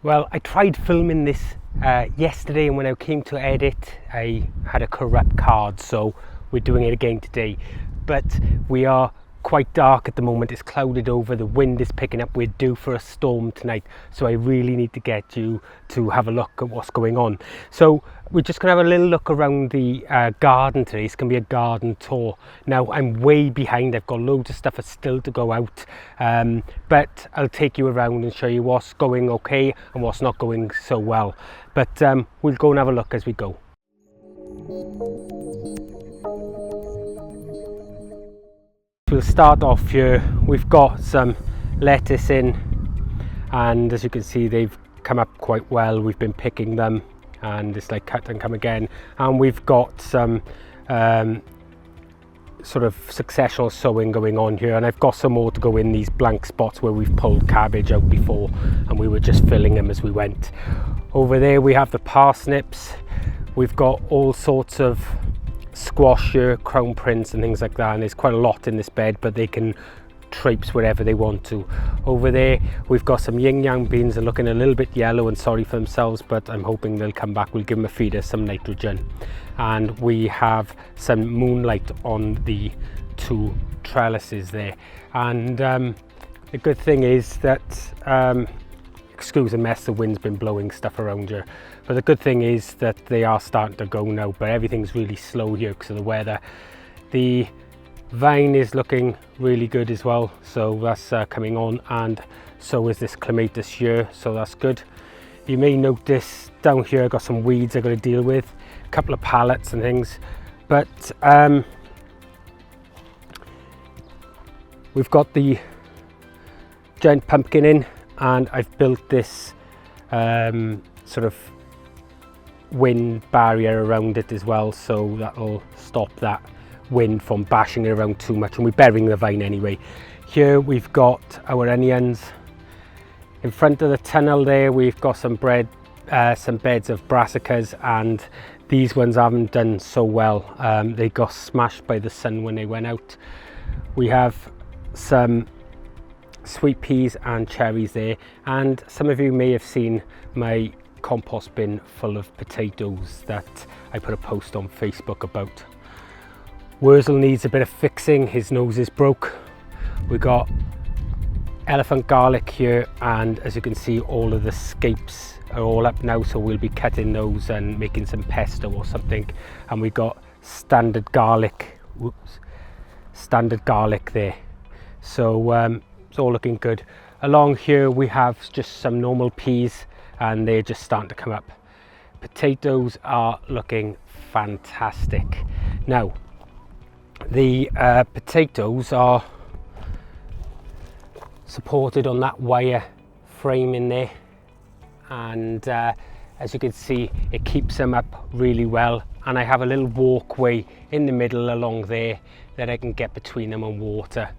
Well, I tried filming this yesterday, and when I came to edit I had a corrupt card, so we're doing it again today. But we are quite dark at the moment, it's clouded over, the wind is picking up, we're due for a storm tonight, so I really need to get you to have a look at what's going on. So we're just going to have a little look around the garden today. It's going to be a garden tour. Now I'm way behind, I've got loads of stuff still to go out, but I'll take you around and show you what's going okay and what's not going so well. But we'll go and have a look as we go. We'll start off here. We've got some lettuce in, and as you can see they've come up quite well. We've been picking them and it's like cut and come again, and we've got some sort of successional sowing going on here, and I've got some more to go in these blank spots where we've pulled cabbage out before and we were just filling them as we went. Over there we have the parsnips. We've got all sorts of squash here, crown prince and things like that, and there's quite a lot in this bed, but they can traipse wherever they want to. Over there we've got some yin yang beans. They're looking a little bit yellow and sorry for themselves, but I'm hoping they'll come back. We'll give them a feeder, some nitrogen. And we have some moonlight on the two trellises there, and the good thing is that excuse the mess, the wind's been blowing stuff around here, but the good thing is that they are starting to go now, but everything's really slow here because of the weather. The vine is looking really good as well, so that's coming on, and so is this clematis here, so that's good. You may notice down here I've got some weeds I've got to deal with, a couple of pallets and things, but we've got the giant pumpkin in, and I've built this sort of wind barrier around it as well, so that'll stop that wind from bashing it around too much, and we're burying the vine anyway. Here we've got our onions. In front of the tunnel there we've got some some beds of brassicas, and these ones haven't done so well. They got smashed by the sun when they went out. We have some sweet peas and cherries there, and some of you may have seen my compost bin full of potatoes that I put a post on Facebook about. Wurzel needs a bit of fixing, his nose is broke. We got elephant garlic here, and as you can see all of the scapes are all up now, so we'll be cutting those and making some pesto or something. And we got standard garlic, standard garlic there, so it's all looking good. Along here we have just some normal peas, and they're just starting to come up. Potatoes are looking fantastic. Now the potatoes are supported on that wire frame in there, and as you can see it keeps them up really well, and I have a little walkway in the middle along there that I can get between them and water.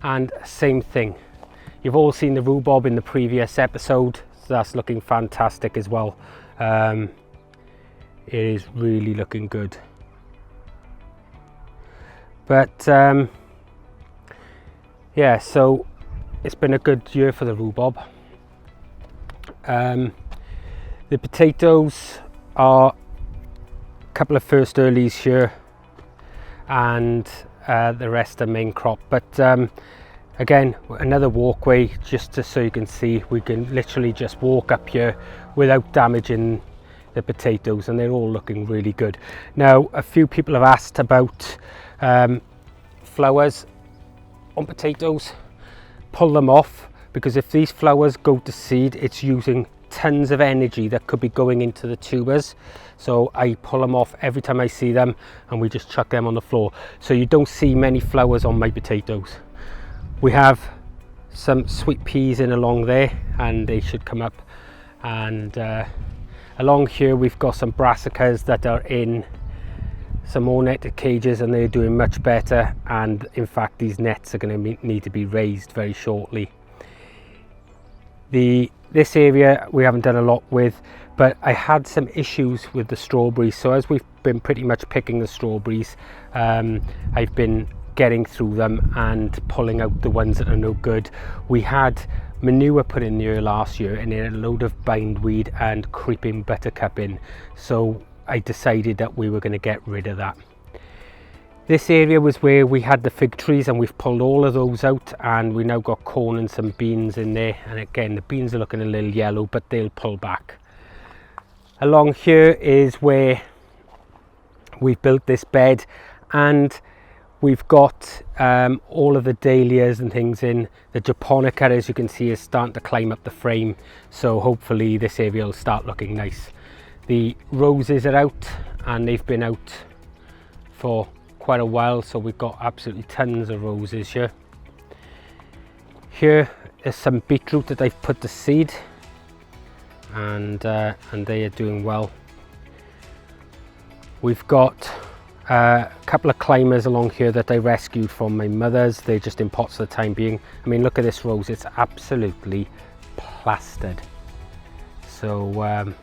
And same thing, you've all seen the rhubarb in the previous episode, so that's looking fantastic as well. It is really looking good. But yeah, so it's been a good year for the rhubarb. The potatoes are a couple of first earlies here, and the rest are main crop. But again, another walkway just so you can see, we can literally just walk up here without damaging the potatoes, and they're all looking really good. Now a few people have asked about flowers on potatoes. Pull them off, because if these flowers go to seed it's using tons of energy that could be going into the tubers, so I pull them off every time I see them, and we just chuck them on the floor, so you don't see many flowers on my potatoes. We have some sweet peas in along there, and they should come up, and along here we've got some brassicas that are in some more netted cages, and they're doing much better, and in fact these nets are going to need to be raised very shortly. This area we haven't done a lot with, but I had some issues with the strawberries, so as we've been pretty much picking the strawberries, I've been getting through them and pulling out the ones that are no good. We had manure put in there last year, and then a load of bindweed and creeping buttercup in, so I decided that we were going to get rid of that. This area was where we had the fig trees, and we've pulled all of those out, and we now got corn and some beans in there. And again, the beans are looking a little yellow, but they'll pull back. Along here is where we've built this bed, and we've got all of the dahlias and things in. The japonica, as you can see, is starting to climb up the frame, so hopefully this area will start looking nice. The roses are out, and they've been out for quite a while, so we've got absolutely tons of roses here. Here is some beetroot that I've put to seed, and they are doing well. We've got a couple of climbers along here that I rescued from my mother's. They're just in pots for the time being. I mean, look at this rose, it's absolutely plastered. So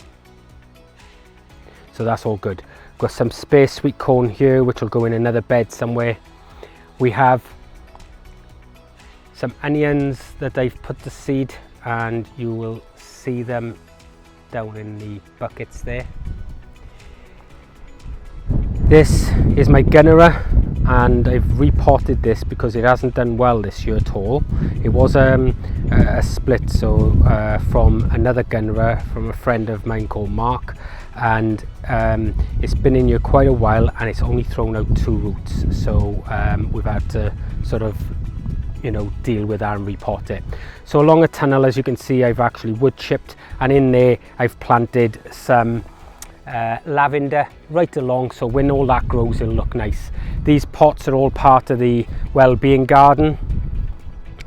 so that's all good. Got some spare sweet corn here, which will go in another bed somewhere. We have some onions that I've put to seed, and you will see them down in the buckets there. This is my Gunnera, and I've repotted this because it hasn't done well this year at all. It was a split, so from another Gunnera from a friend of mine called Mark, and it's been in here quite a while, and it's only thrown out 2 roots, so we've had to sort of, you know, deal with that and repot it. So along a tunnel, as you can see, I've actually wood chipped, and in there I've planted some lavender right along, so when all that grows it'll look nice. These pots are all part of the well-being garden.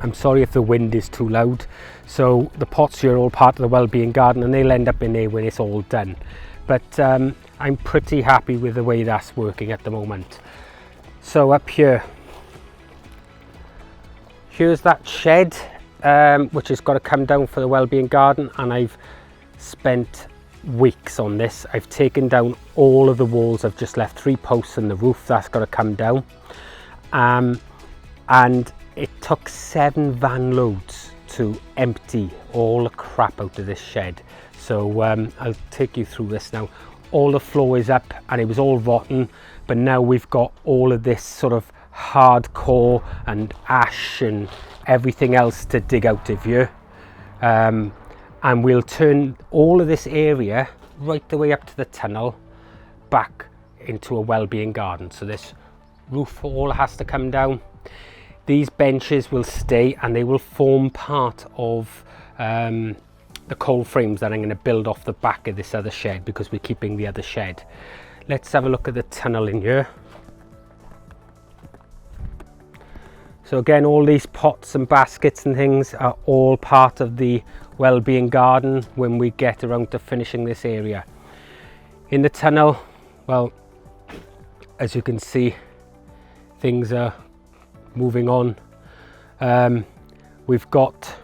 I'm sorry if the wind is too loud. So the pots here are all part of the well-being garden, and they'll end up in there when it's all done. But I'm pretty happy with the way that's working at the moment. So up here, here's that shed which has got to come down for the well-being garden, and I've spent weeks on this. I've taken down all of the walls. I've just left 3 posts and the roof that's got to come down, and it took 7 van loads to empty all the crap out of this shed. So I'll take you through this now. All the floor is up, and it was all rotten, but now we've got all of this sort of hardcore and ash and everything else to dig out of here. And we'll turn all of this area right the way up to the tunnel back into a well-being garden. So this roof all has to come down. These benches will stay, and they will form part of the coal frames that I'm going to build off the back of this other shed, because we're keeping the other shed. Let's have a look at the tunnel in here. So again, all these pots and baskets and things are all part of the well-being garden when we get around to finishing this area. In the tunnel, well, as you can see, things are moving on. We've got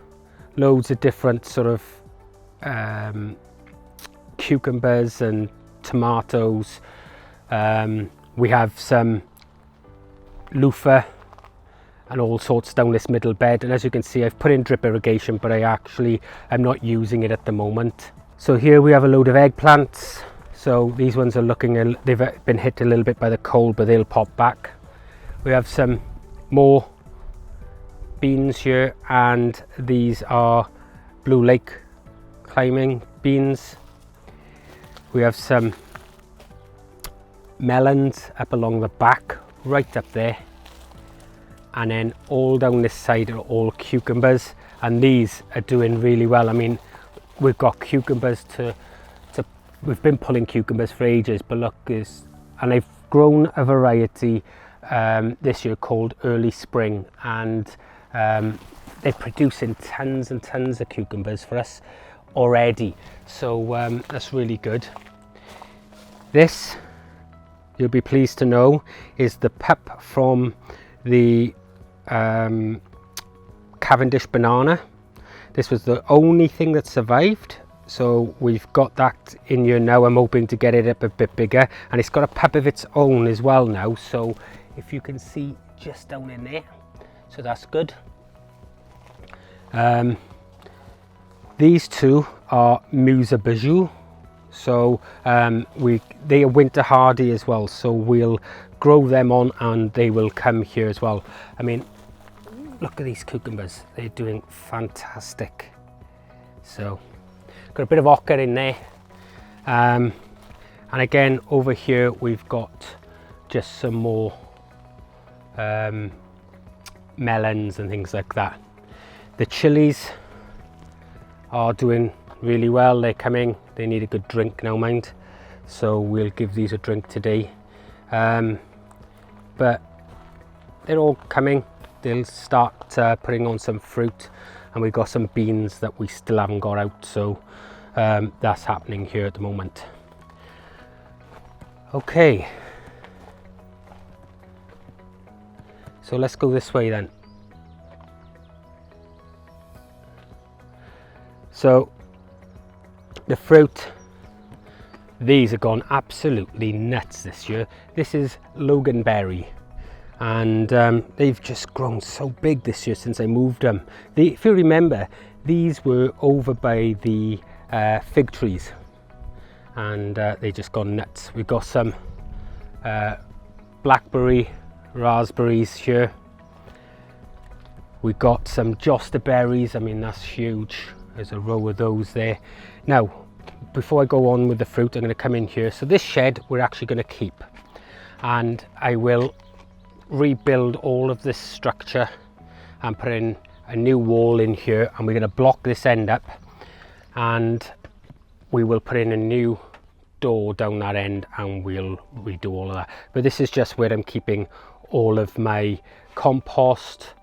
loads of different sort of cucumbers and tomatoes. We have some loofah and all sorts down this middle bed, and as you can see, I've put in drip irrigation, but I actually am not using it at the moment. So here we have a load of eggplants. So these ones are looking, they've been hit a little bit by the cold, but they'll pop back. We have some more beans here, and these are Blue Lake climbing beans. We have some melons up along the back, right up there. And then all down this side are all cucumbers, and these are doing really well. I mean, we've got cucumbers we've been pulling cucumbers for ages, but look, and I've grown a variety this year called Early Spring, and they're producing tons and tons of cucumbers for us already, so that's really good. This, you'll be pleased to know, is the pup from the Cavendish banana. This was the only thing that survived, so we've got that in here now. I'm hoping to get it up a bit bigger, and it's got a pup of its own as well now, so if you can see just down in there, so that's good. These two are Bijou. So they are winter hardy as well, so we'll grow them on and they will come here as well. I mean, look at these cucumbers, they're doing fantastic. So got a bit of ochre in there, and again over here we've got just some more melons and things like that. The chilies are doing really well. They're coming, they need a good drink now, mind, so we'll give these a drink today. But they're all coming, they'll start putting on some fruit, and we've got some beans that we still haven't got out, so that's happening here at the moment. Okay, so let's go this way then. So the fruit, these have gone absolutely nuts this year. This is Logan Berry, and they've just grown so big this year since I moved them. If you remember, these were over by the fig trees, and they just gone nuts. We've got some blackberry, raspberries here. We've got some Jostaberries. I mean, that's huge. There's a row of those there. Now, before I go on with the fruit, I'm going to come in here. So this shed we're actually going to keep, and I will rebuild all of this structure and put in a new wall in here, and we're going to block this end up, and we will put in a new door down that end, and we'll redo all of that. But this is just where I'm keeping all of my compost,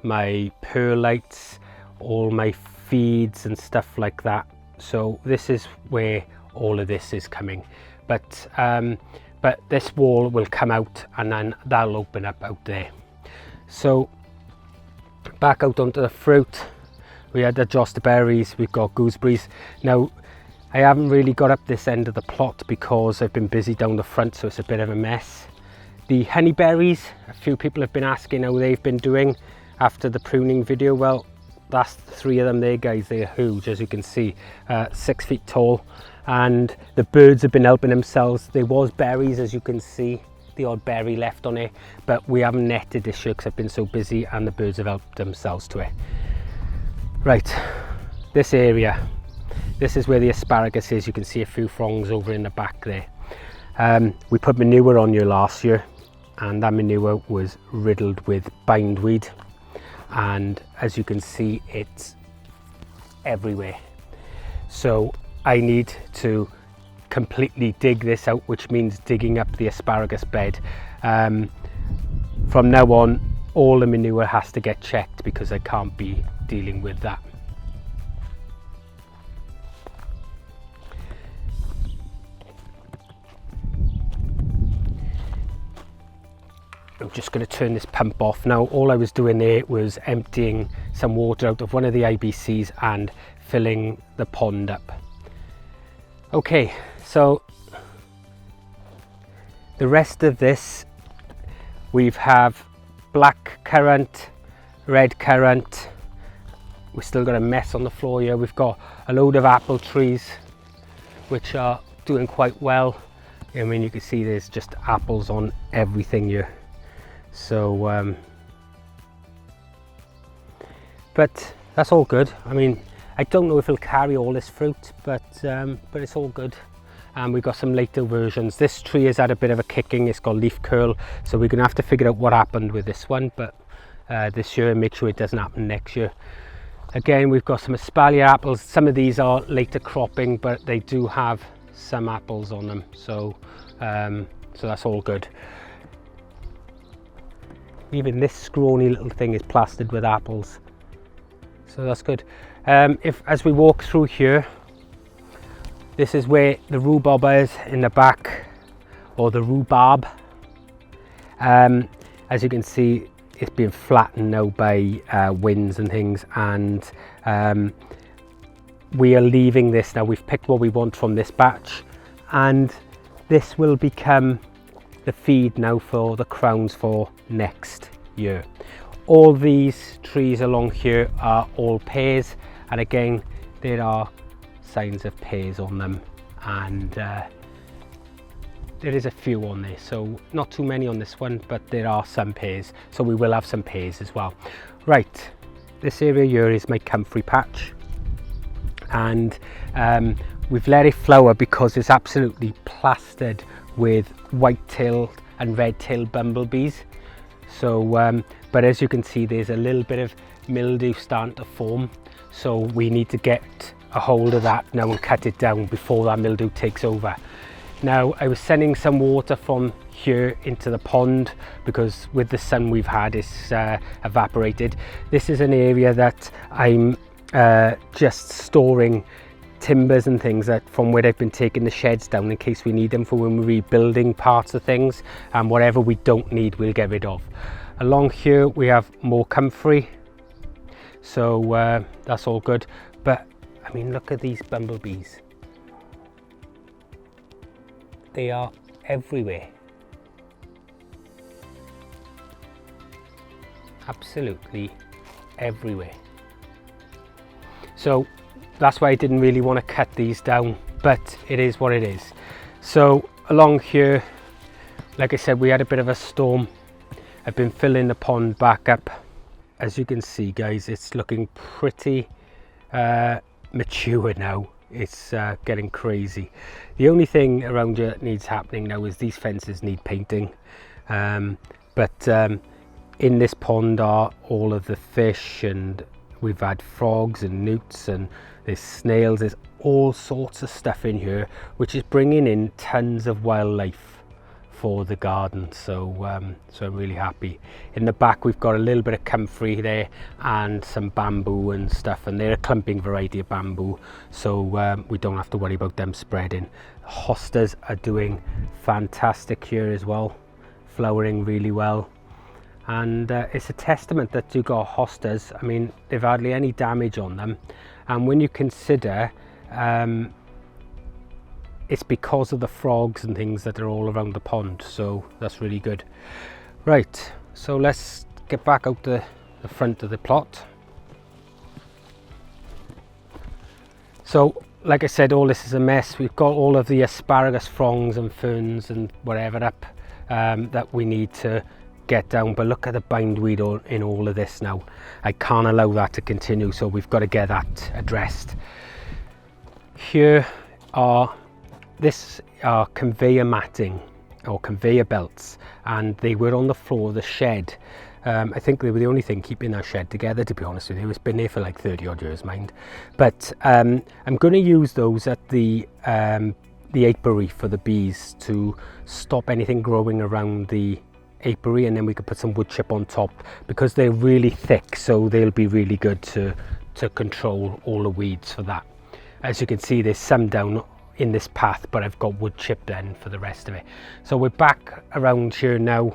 my perlites, all my feeds and stuff like that. So this is where all of this is coming, but this wall will come out, and then that'll open up out there. So back out onto the fruit, we had the Jostaberries, we've got gooseberries. Now I haven't really got up this end of the plot because I've been busy down the front, so it's a bit of a mess. The honeyberries, a few people have been asking how they've been doing after the pruning video. Well, that's 3 of them there, guys. They're huge, as you can see, 6 feet tall, and the birds have been helping themselves. There was berries, as you can see, the odd berry left on it, but we haven't netted this year because I've been so busy, and the birds have helped themselves to it. Right, this area, this is where the asparagus is. You can see a few fronds over in the back there. We put manure on here last year, and that manure was riddled with bindweed, and as you can see, it's everywhere. So I need to completely dig this out, which means digging up the asparagus bed. From now on, all the manure has to get checked because I can't be dealing with that. I'm just going to turn this pump off now. All I was doing there was emptying some water out of one of the IBCs and filling the pond up. Okay, so the rest of this, we have black currant, red currant. We've still got a mess on the floor here. We've got a load of apple trees which are doing quite well. I mean, you can see there's just apples on everything here. So but that's all good. I mean, I don't know if it'll carry all this fruit, but it's all good. And we've got some later versions. This tree has had a bit of a kicking. It's got leaf curl, so we're gonna have to figure out what happened with this one, but this year, make sure it doesn't happen next year. Again, we've got some espalier apples. Some of these are later cropping, but they do have some apples on them, so that's all good. Even this scrawny little thing is plastered with apples, so that's good. As we walk through here, this is where the rhubarb is in the back, or the rhubarb. As you can see, it's been flattened now by winds and things, and we are leaving this now. We've picked what we want from this batch, and this will become the feed now for the crowns for next year. All these trees along here are all pears, and again, there are signs of pears on them, and there is a few on there, so not too many on this one, but there are some pears, so we will have some pears as well. Right, this area here is my comfrey patch, and we've let it flower because it's absolutely plastered with white-tailed and red-tailed bumblebees. So but as you can see, there's a little bit of mildew starting to form, so we need to get a hold of that now and cut it down before that mildew takes over. Now, I was sending some water from here into the pond because with the sun we've had, it's evaporated. This is an area that I'm just storing timbers and things that from where I've been taking the sheds down in case we need them for when we're rebuilding parts of things, and whatever we don't need we'll get rid of. Along here we have more comfrey, so that's all good. But I mean, look at these bumblebees. They are everywhere. Absolutely everywhere. So that's why I didn't really want to cut these down, but it is what it is. So along here, like I said, we had a bit of a storm. I've been filling the pond back up. As you can see, guys, it's looking pretty mature now. It's getting crazy. The only thing around here that needs happening now is these fences need painting. But in this pond are all of the fish, and we've had frogs and newts, and there's snails, there's all sorts of stuff in here, which is bringing in tons of wildlife for the garden. So so I'm really happy. In the back we've got a little bit of comfrey there and some bamboo and stuff, and they're a clumping variety of bamboo, so we don't have to worry about them spreading. Hostas are doing fantastic here as well, flowering really well, and it's a testament that you got hostas. I mean, they've hardly any damage on them, and when you consider it's because of the frogs and things that are all around the pond, so that's really good. Right, so let's get back out the front of the plot. So like I said, all this is a mess. We've got all of the asparagus fronds and ferns and whatever up that we need to get down, but look at the bindweed in all of this now. I can't allow that to continue, so we've got to get that addressed. Here are conveyor matting or conveyor belts, and they were on the floor of the shed. I think they were the only thing keeping our shed together, to be honest with you. It's been there for like 30 odd years, mind. But I'm going to use those at the apiary for the bees to stop anything growing around the apiary, and then we could put some wood chip on top because they're really thick, so they'll be really good to control all the weeds for that. As you can see, there's some down in this path, but I've got wood chip then for the rest of it. So we're back around here now.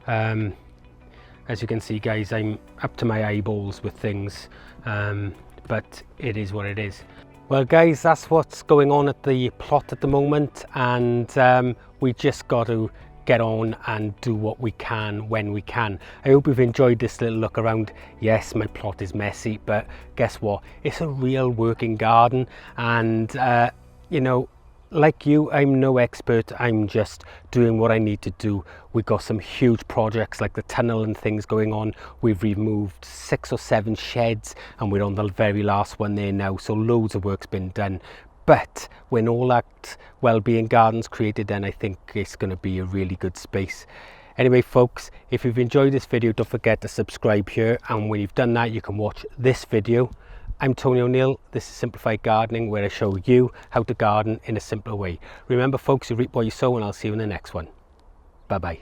As you can see, guys, I'm up to my eyeballs with things, but it is what it is. Well, guys, that's what's going on at the plot at the moment, and we just got to get on and do what we can when we can. I hope you've enjoyed this little look around. Yes, my plot is messy, but guess what? It's a real working garden, and you know, like you, I'm no expert. I'm just doing what I need to do. We've got some huge projects like the tunnel and things going on. We've removed 6 or 7 sheds, and we're on the very last one there now, so loads of work's been done. But when all that well-being garden's created, then I think it's going to be a really good space. Anyway, folks, if you've enjoyed this video, don't forget to subscribe here, and when you've done that, you can watch this video. I'm Tony O'Neill. This is Simplified Gardening, where I show you how to garden in a simpler way. Remember, folks, you reap what you sow, and I'll see you in the next one. Bye-bye.